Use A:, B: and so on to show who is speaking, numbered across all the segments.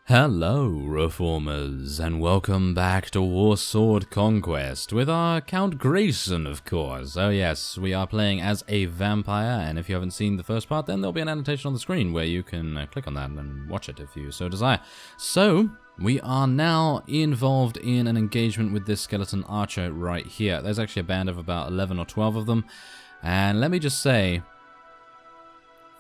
A: Hello, Reformers, and welcome back to Warsword Conquest with our Count Grayson, of course. Oh yes, we are playing as a vampire, and if you haven't seen the first part, then there'll be an annotation on the screen where you can click on that and watch it if you so desire. So, we are now involved in an engagement with this skeleton archer right here. There's actually a band of about 11 or 12 of them, and let me just say,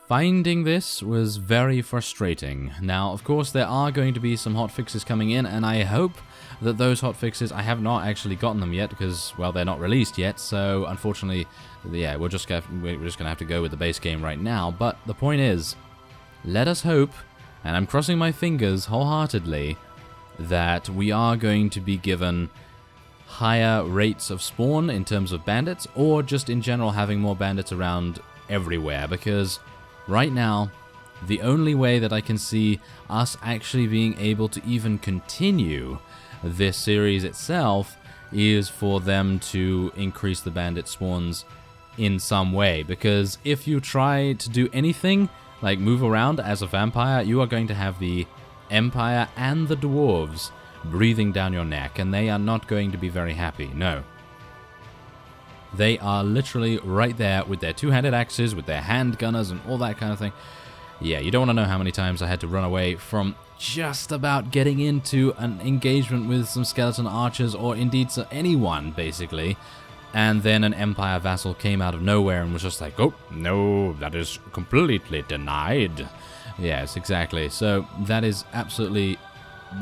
A: finding this was very frustrating. Now, of course, there are going to be some hotfixes coming in, and I hope that those hotfixes, I have not actually gotten them yet because, well, they're not released yet, so unfortunately, yeah, we're just going to have to go with the base game right now. But the point is, let us hope, and I'm crossing my fingers wholeheartedly, that we are going to be given higher rates of spawn in terms of bandits, or just in general having more bandits around everywhere, because right now, the only way that I can see us actually being able to even continue this series itself is for them to increase the bandit spawns in some way. Because if you try to do anything, like move around as a vampire, you are going to have the Empire and the Dwarves breathing down your neck, and they are not going to be very happy, no. They are literally right there with their two-handed axes, with their handgunners and all that kind of thing. Yeah, you don't want to know how many times I had to run away from just about getting into an engagement with some skeleton archers, or indeed anyone, basically. And then an Empire vassal came out of nowhere and was just like, oh, no, that is completely denied. Yes, exactly. So that is absolutely,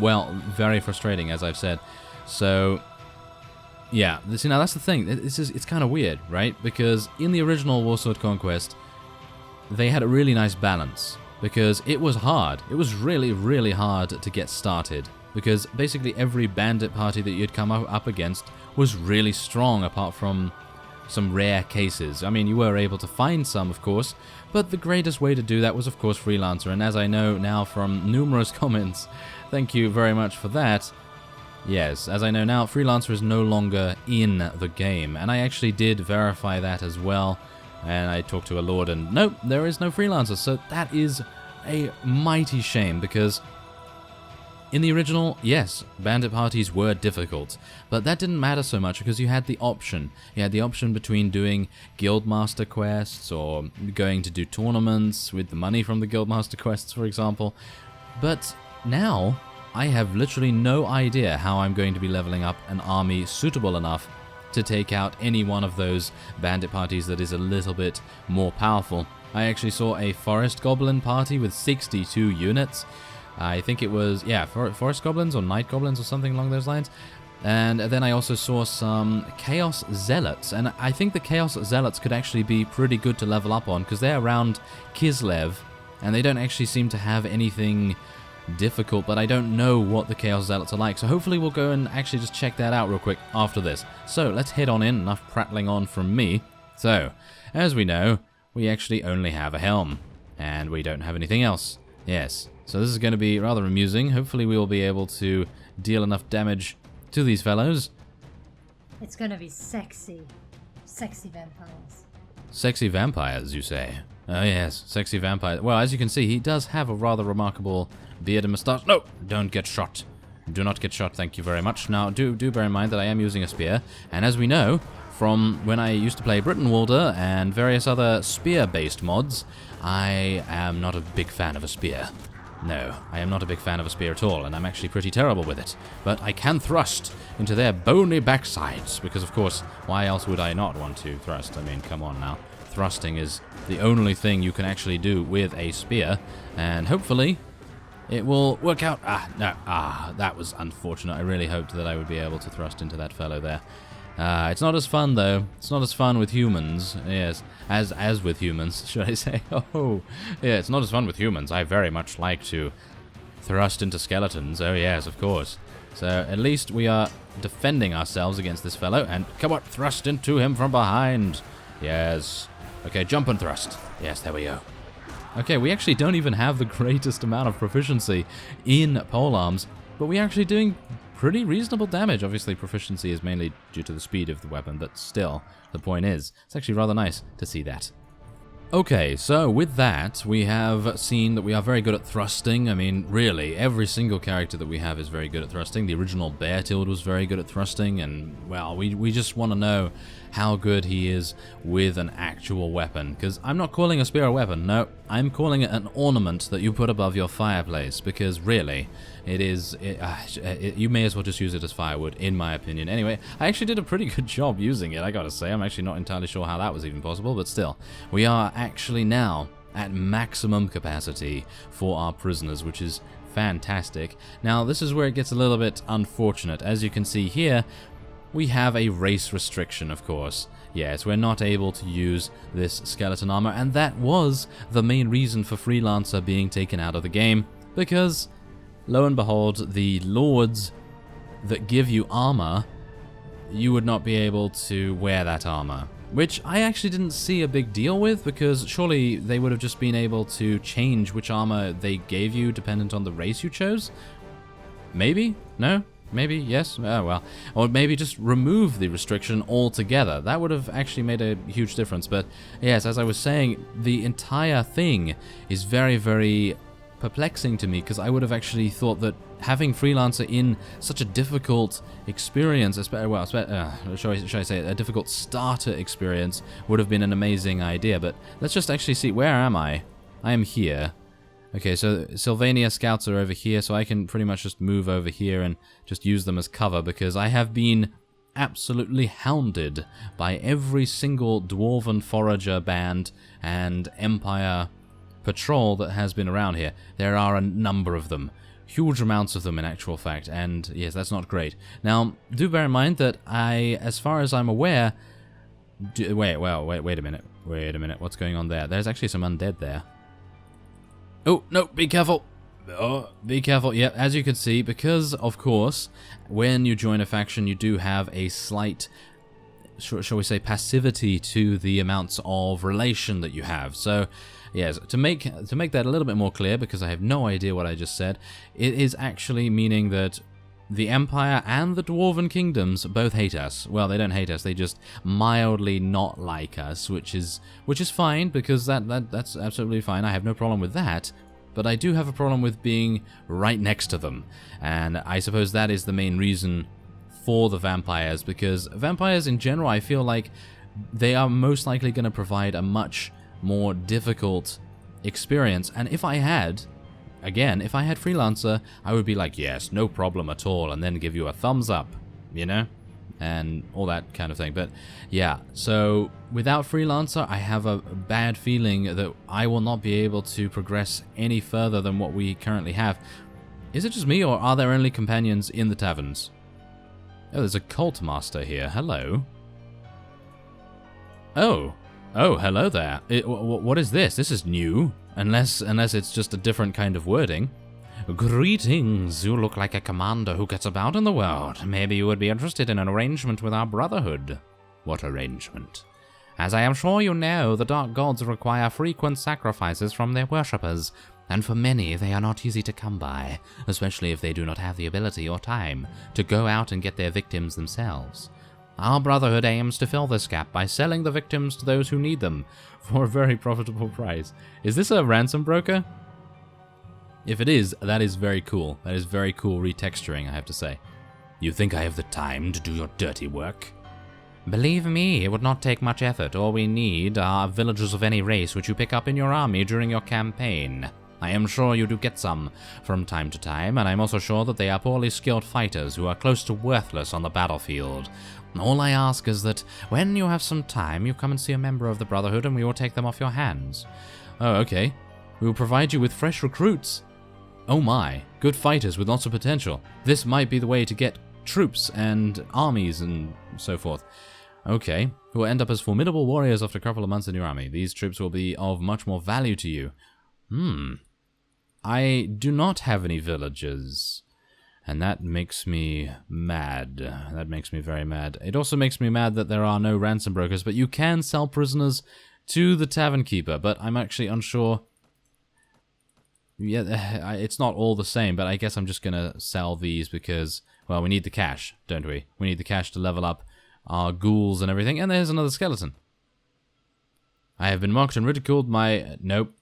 A: well, very frustrating, as I've said. So yeah, see, now that's the thing. It's kind of weird, right? Because in the original Warsword Conquest, they had a really nice balance. Because it was hard. It was really, really hard to get started. Because basically every bandit party that you'd come up against was really strong, apart from some rare cases. I mean, you were able to find some, of course, but the greatest way to do that was, of course, Freelancer. And as I know now from numerous comments, thank you very much for that. Yes, as I know now, Freelancer is no longer in the game, and I actually did verify that as well, and I talked to a lord, and nope, there is no Freelancer, so that is a mighty shame, because in the original, yes, bandit parties were difficult, but that didn't matter so much because you had the option. You had the option between doing Guildmaster quests, or going to do tournaments with the money from the Guildmaster quests, for example, but now I have literally no idea how I'm going to be leveling up an army suitable enough to take out any one of those bandit parties that is a little bit more powerful. I actually saw a Forest Goblin party with 62 units. I think it was, yeah, Forest Goblins or Night Goblins or something along those lines. And then I also saw some Chaos Zealots, and I think the Chaos Zealots could actually be pretty good to level up on because they're around Kislev, and they don't actually seem to have anything difficult, but I don't know what the Chaos Zealots are like, so hopefully we'll go and actually just check that out real quick after this. So let's head on in, enough prattling on from me. So, as we know, we actually only have a helm, and we don't have anything else. Yes, so this is going to be rather amusing. Hopefully we will be able to deal enough damage to these fellows.
B: It's going to be sexy. Sexy vampires.
A: Sexy vampires, you say? Oh yes, sexy vampire. Well, as you can see, he does have a rather remarkable beard and moustache. No, don't get shot. Do not get shot, thank you very much. Now, do bear in mind that I am using a spear, and as we know from when I used to play Bretonnia and various other spear-based mods, I am not a big fan of a spear. No, I am not a big fan of a spear at all, and I'm actually pretty terrible with it. But I can thrust into their bony backsides, because of course, why else would I not want to thrust? I mean, come on now. Thrusting is the only thing you can actually do with a spear, and hopefully it will work out. That was unfortunate. I really hoped that I would be able to thrust into that fellow there. It's not as fun, though. It's not as fun with humans. Yes, as with humans, should I say. Oh, yeah, it's not as fun with humans. I very much like to thrust into skeletons. Oh, yes, of course. So, at least we are defending ourselves against this fellow, and come on, thrust into him from behind. Yes. Okay, jump and thrust. Yes, there we go. Okay, we actually don't even have the greatest amount of proficiency in polearms, but we're actually doing pretty reasonable damage. Obviously, proficiency is mainly due to the speed of the weapon, but still, the point is, it's actually rather nice to see that. Okay, so with that, we have seen that we are very good at thrusting. I mean, really, every single character that we have is very good at thrusting. The original Beartild was very good at thrusting, and, well, we just want to know how good he is with an actual weapon. Because I'm not calling a spear a weapon, no, I'm calling it an ornament that you put above your fireplace. Because, really, it is... you may as well just use it as firewood, in my opinion. Anyway, I actually did a pretty good job using it, I gotta say. I'm actually not entirely sure how that was even possible, but still. We are actually now at maximum capacity for our prisoners, which is fantastic. Now, this is where it gets a little bit unfortunate. As you can see here, we have a race restriction, of course. Yes, we're not able to use this skeleton armor, and that was the main reason for Freelancer being taken out of the game, because, lo and behold, the lords that give you armor, you would not be able to wear that armor. Which I actually didn't see a big deal with, because surely they would have just been able to change which armor they gave you dependent on the race you chose? Maybe? No? Maybe? Yes? Oh, well. Or maybe just remove the restriction altogether. That would have actually made a huge difference. But yes, as I was saying, the entire thing is very, very perplexing to me, because I would have actually thought that having Freelancer in such a difficult experience, well, shall I say a difficult starter experience, would have been an amazing idea. But let's just actually see, where am I? I am here. Okay, so Sylvania scouts are over here, so I can pretty much just move over here and just use them as cover, because I have been absolutely hounded by every single Dwarven Forager band and Empire patrol that has been around here. There are a number of them. Huge amounts of them, in actual fact, and yes, that's not great. Now, do bear in mind that as far as I'm aware... wait a minute, what's going on there? There's actually some undead there. Oh, no, be careful! Oh, be careful. Yep, as you can see, because, of course, when you join a faction, you do have a slight, shall we say, passivity to the amounts of relation that you have. So, yes, to make that a little bit more clear, because I have no idea what I just said, it is actually meaning that the Empire and the Dwarven Kingdoms both hate us. Well, they don't hate us, they just mildly not like us, which is fine, because that's absolutely fine. I have no problem with that, but I do have a problem with being right next to them. And I suppose that is the main reason for the vampires, because vampires in general, I feel like they are most likely going to provide a much more difficult experience. And if I had Freelancer, I would be like, yes, no problem at all, and then give you a thumbs up, you know? And all that kind of thing. But yeah, so without Freelancer, I have a bad feeling that I will not be able to progress any further than what we currently have. Is it just me, or are there only companions in the taverns? Oh, there's a cult master here. Hello. Oh, hello there. What is this? This is new. Unless it's just a different kind of wording. Greetings, you look like a commander who gets about in the world. Maybe you would be interested in an arrangement with our brotherhood. What arrangement? As I am sure you know, the dark gods require frequent sacrifices from their worshippers, and for many they are not easy to come by, especially if they do not have the ability or time to go out and get their victims themselves. Our brotherhood aims to fill this gap by selling the victims to those who need them for a very profitable price. Is this a ransom broker? If it is, that is very cool. That is very cool retexturing, I have to say. You think I have the time to do your dirty work? Believe me, it would not take much effort. All we need are villagers of any race which you pick up in your army during your campaign. I am sure you do get some from time to time, and I'm also sure that they are poorly skilled fighters who are close to worthless on the battlefield. All I ask is that when you have some time, you come and see a member of the Brotherhood and we will take them off your hands. Oh, okay. We will provide you with fresh recruits. Oh my, good fighters with lots of potential. This might be the way to get troops and armies and so forth. Okay, who will end up as formidable warriors after a couple of months in your army. These troops will be of much more value to you. I do not have any villagers. And that makes me mad. That makes me very mad. It also makes me mad that there are no ransom brokers, but you can sell prisoners to the tavern keeper, but I'm actually unsure. Yeah, it's not all the same, but I guess I'm just going to sell these because, well, we need the cash, don't we? We need the cash to level up our ghouls and everything. And there's another skeleton. I have been mocked and ridiculed. Nope.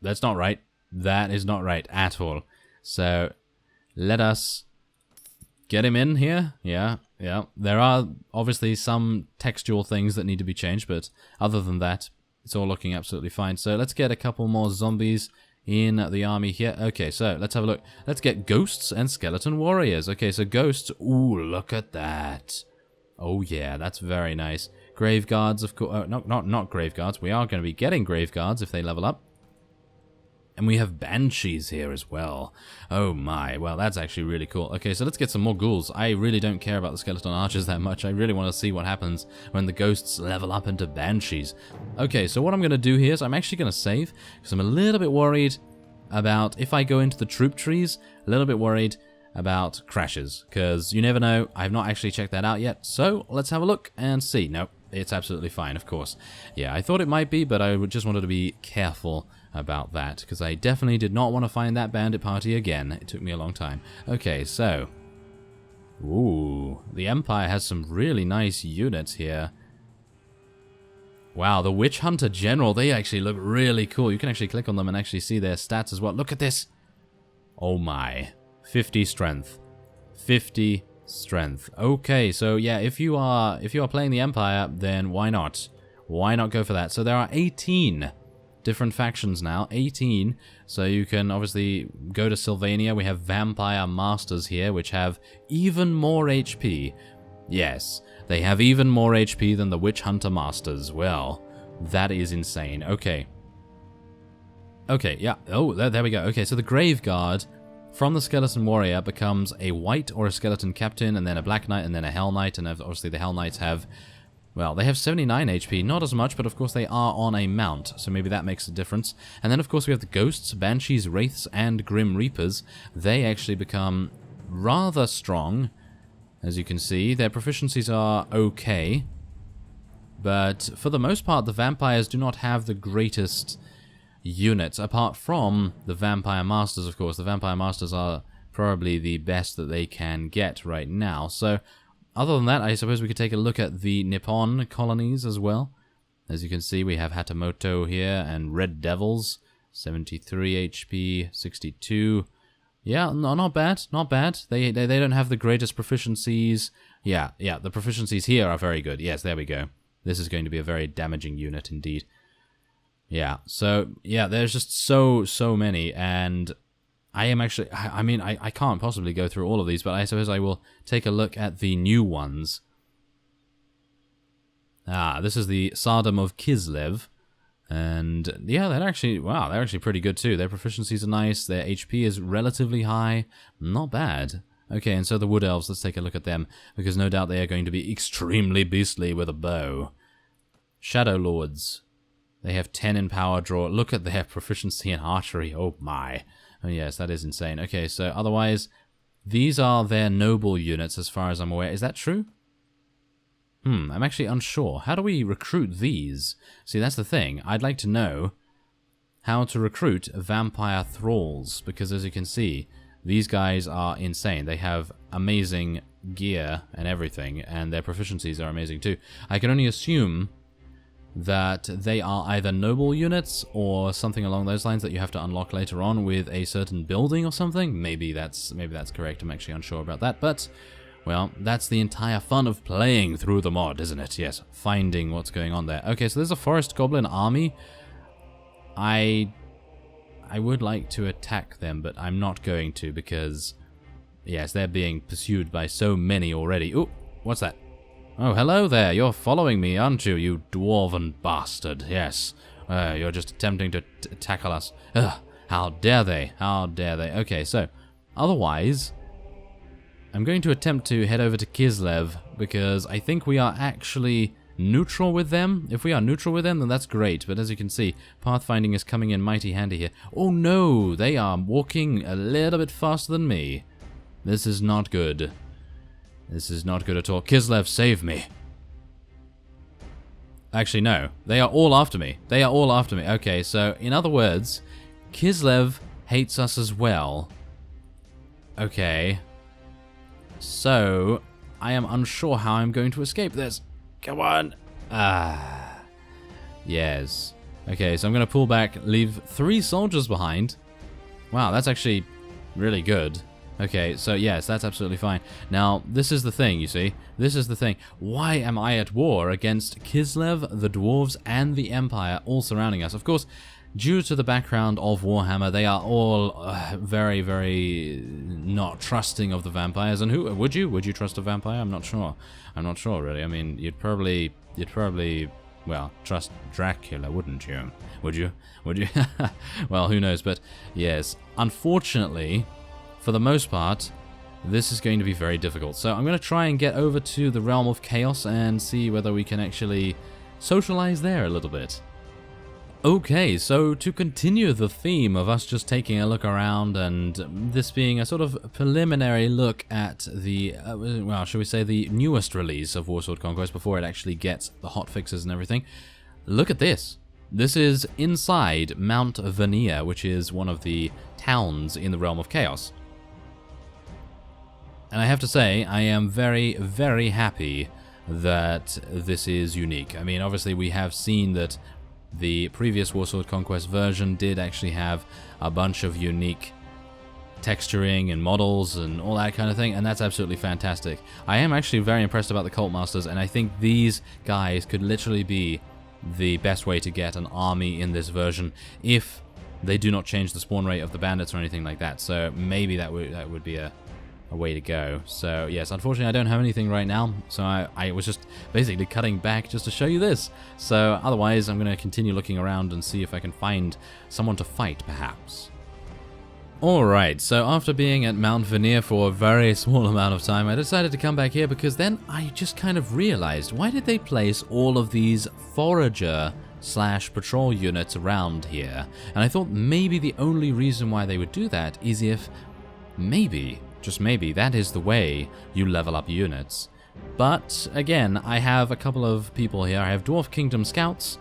A: That's not right. That is not right at all. So, let us get him in here. Yeah. There are obviously some textual things that need to be changed, but other than that, it's all looking absolutely fine. So, let's get a couple more zombies in the army here. Okay, so let's have a look. Let's get ghosts and skeleton warriors. Okay, so ghosts. Ooh, look at that. Oh yeah, that's very nice. Grave guards, of course. Not grave guards. We are going to be getting grave guards if they level up. And we have banshees here as well. Oh my, well that's actually really cool. Okay, so let's get some more ghouls. I really don't care about the skeleton archers that much. I really want to see what happens when the ghosts level up into banshees. Okay, so what I'm going to do here is I'm actually going to save, because I'm a little bit worried about, if I go into the troop trees, a little bit worried about crashes, because you never know. I have not actually checked that out yet, so let's have a look and see. Nope, it's absolutely fine, of course. Yeah, I thought it might be, but I just wanted to be careful about that, because I definitely did not want to find that bandit party again. It took me a long time. Okay, so... Ooh, the Empire has some really nice units here. Wow, the Witch Hunter General, they actually look really cool. You can actually click on them and actually see their stats as well. Look at this! Oh my. 50 strength. 50 strength. Okay, so yeah, if you are playing the Empire, then why not? Why not go for that? So there are 18 different factions now, 18, so you can obviously go to Sylvania. We have Vampire Masters here, which have even more HP. Yes, they have even more HP than the Witch Hunter Masters. Well, that is insane. Okay. Okay, yeah, oh, there we go. Okay, so the Grave Guard from the Skeleton Warrior becomes a White or a Skeleton Captain, and then a Black Knight, and then a Hell Knight, and obviously the Hell Knights have... Well, they have 79 HP, not as much, but of course they are on a mount, so maybe that makes a difference. And then of course we have the Ghosts, Banshees, Wraiths, and Grim Reapers. They actually become rather strong, as you can see. Their proficiencies are okay, but for the most part the Vampires do not have the greatest units, apart from the Vampire Masters, of course. The Vampire Masters are probably the best that they can get right now, so... Other than that, I suppose we could take a look at the Nippon Colonies as well. As you can see, we have Hatamoto here and Red Devils. 73 HP, 62. Yeah, no, not bad, not bad. They don't have the greatest proficiencies. Yeah, the proficiencies here are very good. Yes, there we go. This is going to be a very damaging unit indeed. Yeah, so, yeah, there's just so many, and... I am actually, I mean, I can't possibly go through all of these, but I suppose I will take a look at the new ones. Ah, this is the Sodom of Kislev. And yeah, they're actually, wow, they're actually pretty good too. Their proficiencies are nice, their HP is relatively high. Not bad. Okay, and so the Wood Elves, let's take a look at them, because no doubt they are going to be extremely beastly with a bow. Shadow Lords. They have 10 in power draw. Look at their proficiency in archery. Oh my. Oh yes, that is insane. Okay, so otherwise, these are their noble units as far as I'm aware. Is that true? I'm actually unsure. How do we recruit these? See, that's the thing. I'd like to know how to recruit Vampire Thralls, because as you can see, these guys are insane. They have amazing gear and everything, and their proficiencies are amazing too. I can only assume that they are either noble units or something along those lines that you have to unlock later on with a certain building or something. Maybe that's correct. I'm actually unsure about that, but well, that's the entire fun of playing through the mod, isn't it? Yes, finding what's going on there. Okay, so there's a Forest Goblin army. I would like to attack them, but I'm not going to, because yes, they're being pursued by so many already. Ooh, what's that? Oh, hello there. You're following me, aren't you, you dwarven bastard? Yes. You're just attempting to tackle us. Ugh, how dare they? How dare they? Okay, so, otherwise, I'm going to attempt to head over to Kislev, because I think we are actually neutral with them. If we are neutral with them, then that's great, but as you can see, pathfinding is coming in mighty handy here. Oh no, they are walking a little bit faster than me. This is not good. This is not good at all. Kislev, save me. Actually, no. They are all after me. They are all after me. Okay, so, in other words, Kislev hates us as well. Okay. So, I am unsure how I'm going to escape this. Come on. Yes. Okay, so I'm going to pull back, leave 3 soldiers behind. Wow, that's actually really good. Okay, so yes, that's absolutely fine. Now, this is the thing, you see. This is the thing. Why am I at war against Kislev, the Dwarves, and the Empire all surrounding us? Of course, due to the background of Warhammer, they are all very, very not trusting of the vampires. And who would you? Would you trust a vampire? I'm not sure. I'm not sure, really. I mean, you'd probably, well, trust Dracula, wouldn't you? Would you? Would you? Well, who knows? But yes, unfortunately, for the most part, this is going to be very difficult. So I'm going to try and get over to the realm of chaos and see whether we can actually socialize there a little bit. Okay, so to continue the theme of us just taking a look around and this being a sort of preliminary look at the, well, shall we say the newest release of Warsword Conquest before it actually gets the hotfixes and everything, look at this. This is inside Mount Vania, which is one of the towns in the realm of chaos. And I have to say, I am very, very happy that this is unique. I mean, obviously we have seen that the previous Warsword Conquest version did actually have a bunch of unique texturing and models and all that kind of thing, and that's absolutely fantastic. I am actually very impressed about the Cult Masters, and I think these guys could literally be the best way to get an army in this version if they do not change the spawn rate of the bandits or anything like that. So maybe that would be a way to go. So yes, unfortunately I don't have anything right now, so I was just basically cutting back just to show you this. So otherwise I'm going to continue looking around and see if I can find someone to fight, perhaps. Alright, so after being at Mount Vania for a very small amount of time, I decided to come back here because then I just kind of realized, why did they place all of these forager / patrol units around here? And I thought maybe the only reason why they would do that is if maybe, just maybe, that is the way you level up units. But again, I have a couple of people here. I have Dwarf Kingdom Scouts,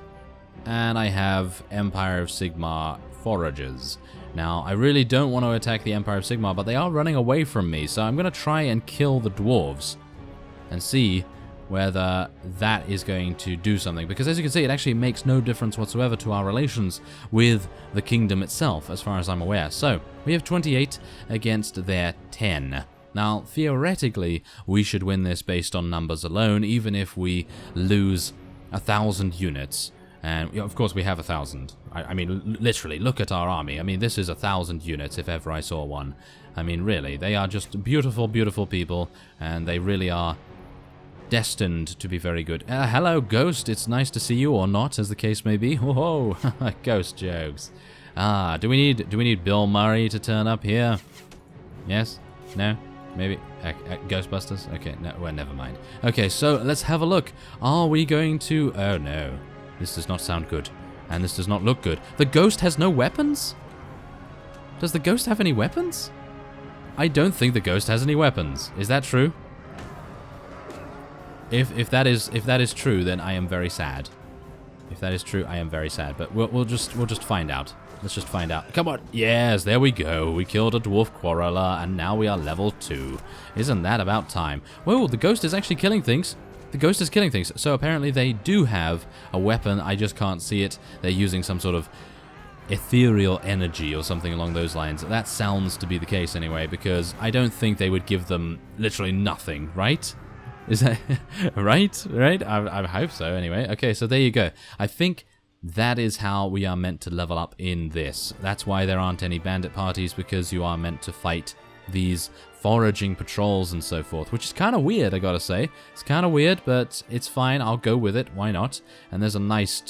A: and I have Empire of Sigmar Foragers. Now, I really don't want to attack the Empire of Sigmar, but they are running away from me, so I'm going to try and kill the Dwarves and see whether that is going to do something. Because as you can see, it actually makes no difference whatsoever to our relations with the kingdom itself, as far as I'm aware. So, we have 28 against their 10. Now, theoretically, we should win this based on numbers alone, even if we lose 1,000 units. And, of course, we have 1,000. I mean, literally, look at our army. I mean, this is 1,000 units, if ever I saw one. I mean, really, they are just beautiful, beautiful people, and they really are destined to be very good. Hello, Ghost. It's nice to see you, or not, as the case may be. Whoa, Ghost jokes. Ah, do we need Bill Murray to turn up here? Yes? No? Maybe? Ghostbusters? Okay, no, well, never mind. Okay, so let's have a look. Are we going to... Oh, no. This does not sound good. And this does not look good. The Ghost has no weapons? Does the Ghost have any weapons? I don't think the Ghost has any weapons. Is that true? If that is true, then I am very sad. If that is true, I am very sad. But we'll just find out. Let's just find out. Come on. Yes, there we go. We killed a dwarf quarreler, and now we are level 2. Isn't that about time? Whoa, the Ghost is actually killing things. The Ghost is killing things. So apparently they do have a weapon. I just can't see it. They're using some sort of ethereal energy or something along those lines. That sounds to be the case anyway, because I don't think they would give them literally nothing, right? Is that right? Right? I hope so anyway. Okay, so there you go. I think that is how we are meant to level up in this. That's why there aren't any bandit parties, because you are meant to fight these foraging patrols and so forth, which is kind of weird, I gotta say. It's kind of weird, but it's fine. I'll go with it. Why not? And there's a nice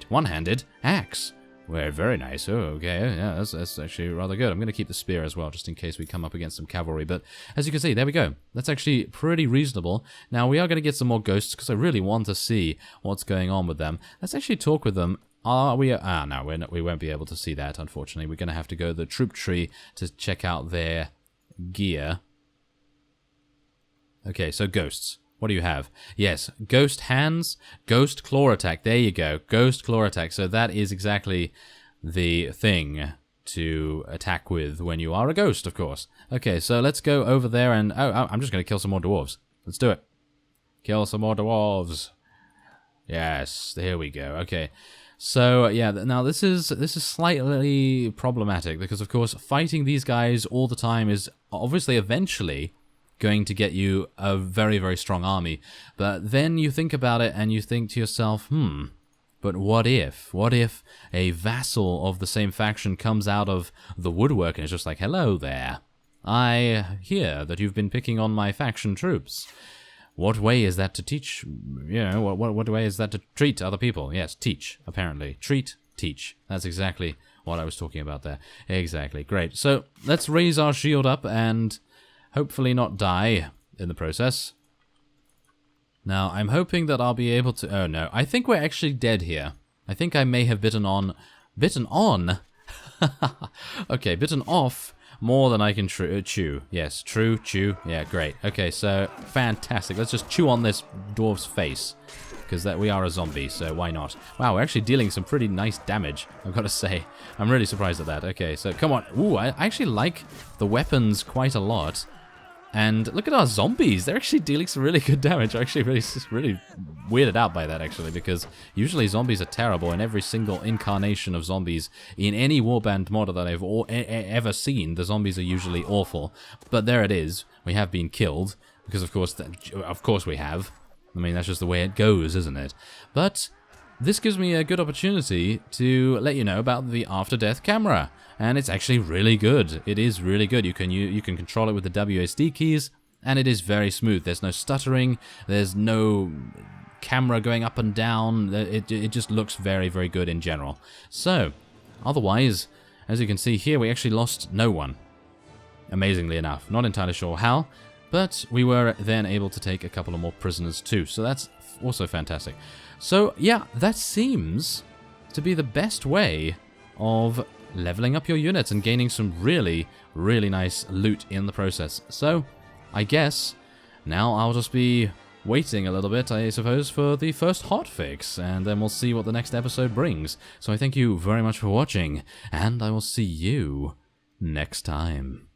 A: one-handed axe. Well, very nice. Oh, okay. Yeah, that's actually rather good. I'm going to keep the spear as well, just in case we come up against some cavalry. But as you can see, there we go. That's actually pretty reasonable. Now, we are going to get some more ghosts, because I really want to see what's going on with them. Let's actually talk with them. No, we won't be able to see that, unfortunately. We're going to have to go to the troop tree to check out their gear. Okay, so ghosts. What do you have? Yes, ghost hands, ghost claw attack. There you go, ghost claw attack. So that is exactly the thing to attack with when you are a ghost, of course. Okay, so let's go over there and... Oh, I'm just going to kill some more dwarves. Let's do it. Kill some more dwarves. Yes, here we go. Okay. So, yeah, now this is slightly problematic because, of course, fighting these guys all the time is obviously eventually going to get you a very, very strong army. But then you think about it and you think to yourself, but what if? What if a vassal of the same faction comes out of the woodwork and is just like, hello there. I hear that you've been picking on my faction troops. What way is that to teach, what way is that to treat other people? Yes, teach, apparently. Treat, teach. That's exactly what I was talking about there. Exactly, great. So, let's raise our shield up and hopefully not die in the process. Now, I'm hoping that I'll be able to... Oh, no. I think we're actually dead here. I think I may have bitten on... Bitten on? Okay, bitten off more than I can chew. Yes, true, chew. Yeah, great. Okay, so, fantastic. Let's just chew on this dwarf's face. Because we are a zombie, so why not? Wow, we're actually dealing some pretty nice damage, I've got to say. I'm really surprised at that. Okay, so come on. Ooh, I actually like the weapons quite a lot. And look at our zombies. They're actually dealing some really good damage. I'm actually really weirded out by that, actually, because usually zombies are terrible, and every single incarnation of zombies in any Warband mod that I've ever seen, the zombies are usually awful. But there it is. We have been killed, because of course we have. I mean, that's just the way it goes, isn't it? But this gives me a good opportunity to let you know about the after-death camera. And it's actually really good. It is really good. You can control it with the WSD keys, and it is very smooth. There's no stuttering. There's no camera going up and down. It just looks very, very good in general. So, otherwise, as you can see here, we actually lost no one. Amazingly enough. Not entirely sure how, but we were then able to take a couple of more prisoners too. So that's also fantastic. So, yeah, that seems to be the best way of leveling up your units and gaining some really, really nice loot in the process. So, I guess now I'll just be waiting a little bit, I suppose, for the first hotfix, and then we'll see what the next episode brings. So I thank you very much for watching, and I will see you next time.